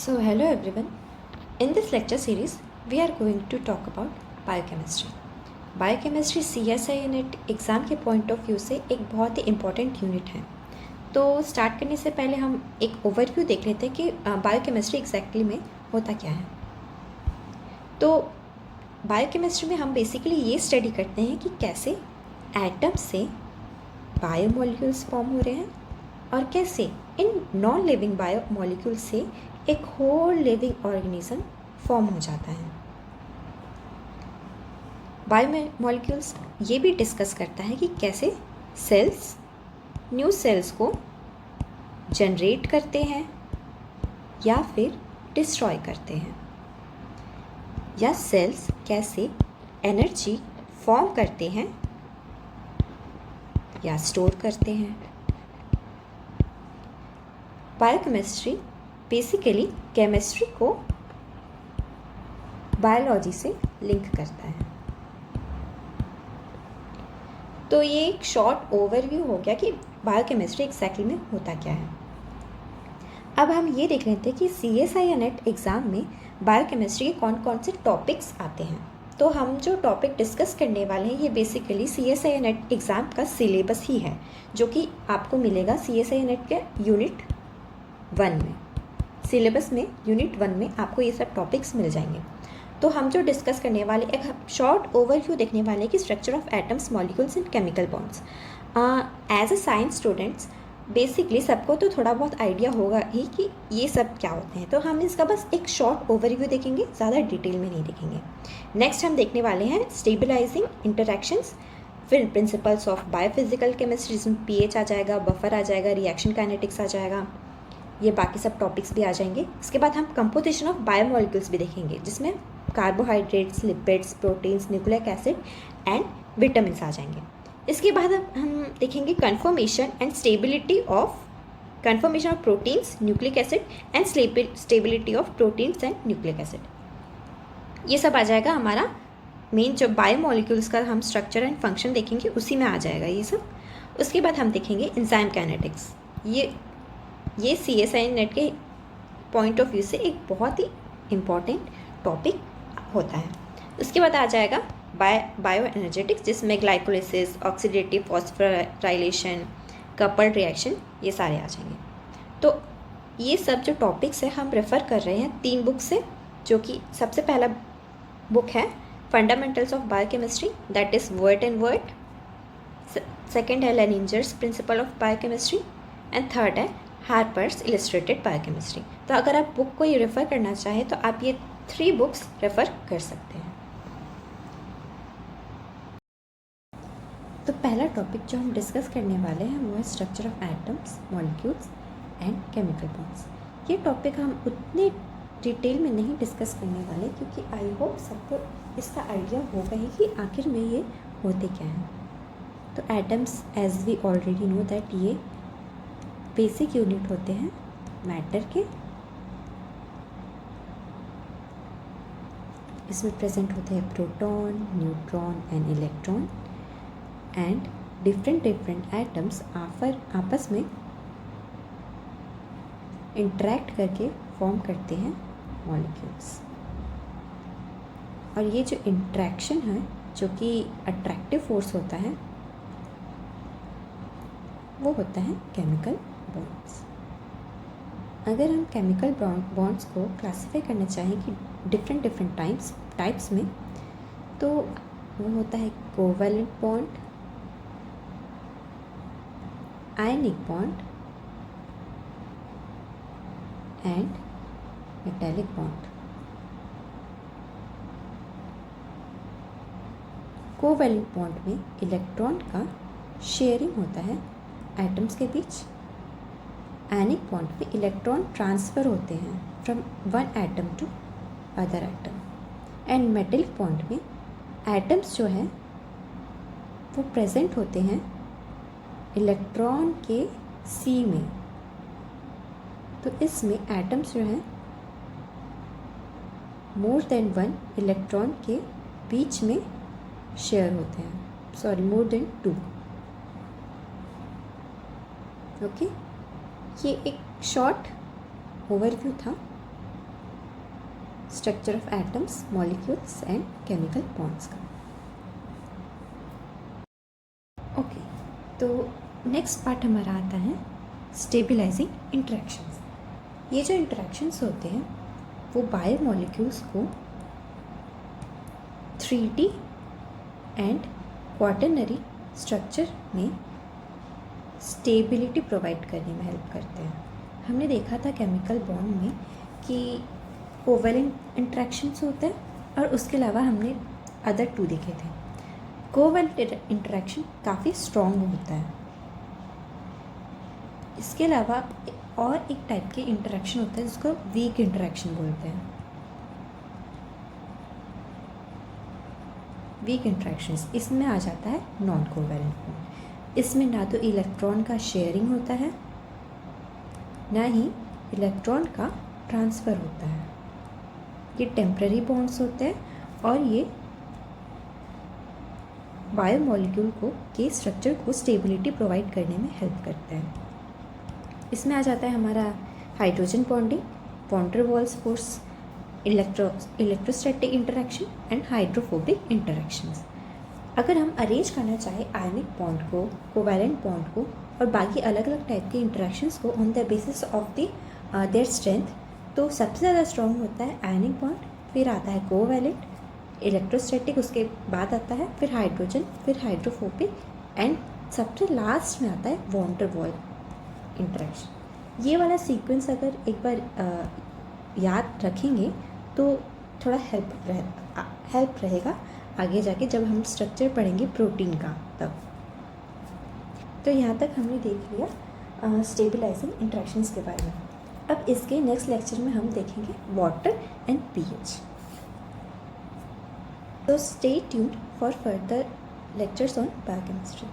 So, hello everyone. In this lecture series, we are going to talk about biochemistry. Biochemistry CSI net exam के point of view से एक बहुत ही important unit है. तो start करने से पहले हम एक ओवरव्यू देख लेते हैं कि बायोकेमिस्ट्री एग्जैक्टली में होता क्या है. तो बायोकेमिस्ट्री में हम बेसिकली ये स्टडी करते हैं कि कैसे एटम से बायोमोलिक्यूल्स फॉर्म हो रहे हैं और कैसे इन नॉन लिविंग बायोमोलिक्यूल से एक होल लिविंग ऑर्गेनिज्म फॉर्म हो जाता है. बायोमोलिक्यूल्स ये भी डिस्कस करता है कि कैसे सेल्स न्यू सेल्स को जनरेट करते हैं या फिर डिस्ट्रॉय करते हैं, या सेल्स कैसे एनर्जी फॉर्म करते हैं या स्टोर करते हैं. बायोकेमिस्ट्री बेसिकली केमिस्ट्री को बायोलॉजी से लिंक करता है. तो ये एक शॉर्ट ओवरव्यू हो गया कि बायोकेमिस्ट्री एग्जैक्टली में होता क्या है. अब हम ये देख लेते हैं कि CSI नेट एग्ज़ाम में बायोकेमिस्ट्री के कौन कौन से टॉपिक्स आते हैं. तो हम जो टॉपिक डिस्कस करने वाले हैं ये बेसिकली CSI नेट एग्ज़ाम का सिलेबस ही है, जो कि आपको मिलेगा CSI नेट के यूनिट 1 में. सिलेबस में यूनिट 1 में आपको ये सब टॉपिक्स मिल जाएंगे. तो हम जो डिस्कस करने वाले एक शॉर्ट ओवरव्यू देखने वाले कि structure of atoms, molecules and chemical bonds. As a science students basically सबको तो थोड़ा बहुत आइडिया होगा ही कि ये सब क्या होते हैं. तो हम इसका बस एक शॉर्ट ओवरव्यू देखेंगे, ज़्यादा डिटेल में नहीं देखेंगे. नेक्स्ट हम देखने वाले हैं स्टेबलाइजिंग इंटरैक्शंस, फिर प्रिंसिपल्स ऑफ बायोफिजिकल केमिस्ट्री जिसमें pH आ जाएगा, बफर आ जाएगा, रिएक्शन काइनेटिक्स आ जाएगा, ये बाकी सब टॉपिक्स भी आ जाएंगे. इसके बाद हम कंपोजिशन ऑफ बायोमोलिक्यूल्स भी देखेंगे जिसमें carbohydrates, lipids, proteins, nucleic acid and vitamin आ जाएंगे. इसके बाद हम देखेंगे conformation of proteins, nucleic acid and stability of proteins and nucleic acid. ये सब आ जाएगा हमारा मेन जो बायोमोलिक्यूल्स का हम स्ट्रक्चर एंड फंक्शन देखेंगे उसी में आ जाएगा ये सब. उसके बाद हम देखेंगे एंजाइम काइनेटिक्स. ये CSI नेट के पॉइंट ऑफ व्यू से एक बहुत ही इम्पॉर्टेंट टॉपिक होता है. उसके बाद आ जाएगा बायो एनर्जेटिक्स जिसमें glycolysis, oxidative phosphorylation, coupled reaction, ये सारे आ जाएंगे. तो ये सब जो टॉपिक्स है हम रेफ़र कर रहे हैं 3 बुक से, जो कि सबसे पहला बुक है fundamentals of biochemistry, that is word and word. Second है Lehninger's principle of biochemistry and third है हार्पर्स इलस्ट्रेटेड बायोकेमिस्ट्री. तो अगर आप बुक को ये रेफ़र करना चाहें तो आप ये 3 बुक्स रेफ़र कर सकते हैं. तो पहला टॉपिक जो हम डिस्कस करने वाले हैं वो है structure of atoms, molecules and chemical bonds. ये टॉपिक हम उतने डिटेल में नहीं डिस्कस करने वाले क्योंकि आई होप सबको इसका आइडिया होगा ही कि आखिर में ये होते क्या हैं. तो atoms as we already know that ये बेसिक यूनिट होते हैं मैटर के. इसमें प्रेजेंट होते हैं proton, neutron and electron and different atoms आपस में इंटरेक्ट करके फॉर्म करते हैं मॉलिक्यूल्स. और ये जो इंटरेक्शन है जो कि अट्रैक्टिव फोर्स होता है वो होता है केमिकल बॉन्ड्स. अगर हम केमिकल बॉन्ड्स को क्लासिफाई करना चाहें कि डिफरेंट टाइप्स में, तो वो होता है covalent bond, ionic bond and metallic bond. Covalent bond में इलेक्ट्रॉन का शेयरिंग होता है एटम्स के बीच. आयनिक बॉन्ड में इलेक्ट्रॉन ट्रांसफ़र होते हैं from one atom to other atom. And metallic bond में एटम्स जो हैं वो प्रेजेंट होते हैं इलेक्ट्रॉन के C में. तो इसमें एटम्स जो हैं मोर देन 1 इलेक्ट्रॉन के बीच में शेयर होते हैं, मोर देन 2. ओके, ये एक शॉर्ट ओवरव्यू था structure of atoms, molecules and chemical bonds का। ओके, तो नेक्स्ट पार्ट हमारा आता है स्टेबलाइजिंग इंटरेक्शंस। ये जो इंटरेक्शंस होते हैं वो बायोमॉलिक्यूल्स को 3D एंड क्वाटरनरी स्ट्रक्चर में स्टेबिलिटी प्रोवाइड करने में हेल्प करते हैं। हमने देखा था केमिकल बॉन्ड में कि कोवेलेंट इंटरेक्शंस होते हैं और उसके अलावा हमने अदर 2 देखे थे। कोवेलेंट इंटरेक्शन काफ़ी स्ट्रॉन्ग होता है। इसके अलावा और एक टाइप के इंटरेक्शन होता है जिसको वीक इंटरेक्शन बोलते हैं। वीक इंटरेक्शंस इसमें आ जाता है नॉन कोवेलेंट बॉन्ड। इसमें ना तो इलेक्ट्रॉन का शेयरिंग होता है, ना ही इलेक्ट्रॉन का ट्रांसफ़र होता है। ये टेम्पररी बॉन्ड्स होते हैं और ये बायोमॉलिक्यूल के स्ट्रक्चर को स्टेबिलिटी प्रोवाइड करने में हेल्प करते हैं। इसमें आ जाता है हमारा hydrogen bonding, van der Waals force, electrostatic interaction and hydrophobic interactions. अगर हम अरेंज करना चाहें आयनिक बॉन्ड को, कोवैलेंट बॉन्ड को और बाकी अलग अलग टाइप के इंटरेक्शंस को on the basis of their strength, तो सबसे ज़्यादा स्ट्रॉन्ग होता है आयनिक बॉन्ड, फिर आता है कोवैलेंट, इलेक्ट्रोस्टैटिक उसके बाद आता है, फिर हाइड्रोजन, फिर हाइड्रोफोबिक एंड सबसे लास्ट में आता है वॉन डेर वाल इंटरेक्शन। ये वाला सीक्वेंस अगर एक बार याद रखेंगे तो थोड़ा हेल्प रहेगा आगे जाके जब हम स्ट्रक्चर पढ़ेंगे प्रोटीन का तब। तो यहाँ तक हमने देख लिया स्टेबलाइजिंग इंटरेक्शंस के बारे में। अब इसके नेक्स्ट लेक्चर में हम देखेंगे वाटर एंड पीएच। तो stay tuned for further lectures on biochemistry.